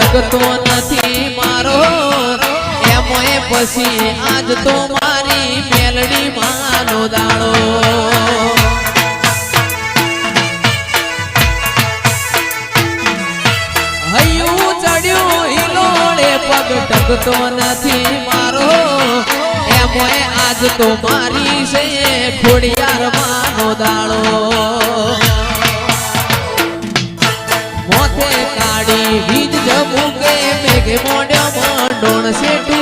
ટકતો નથી મારો એમોય પછી આજ તો મારી મેલડી માનો દાડો હૈયું ચડ્યું હિલોળે પગ ટકતો નથી મારો એમોય આજ તો મારી છે ખોડિયાર માનો દાડો મોથે કાઢી વીજ જમુકે મેઘે મોઢ્યા મંડોણ સેટુ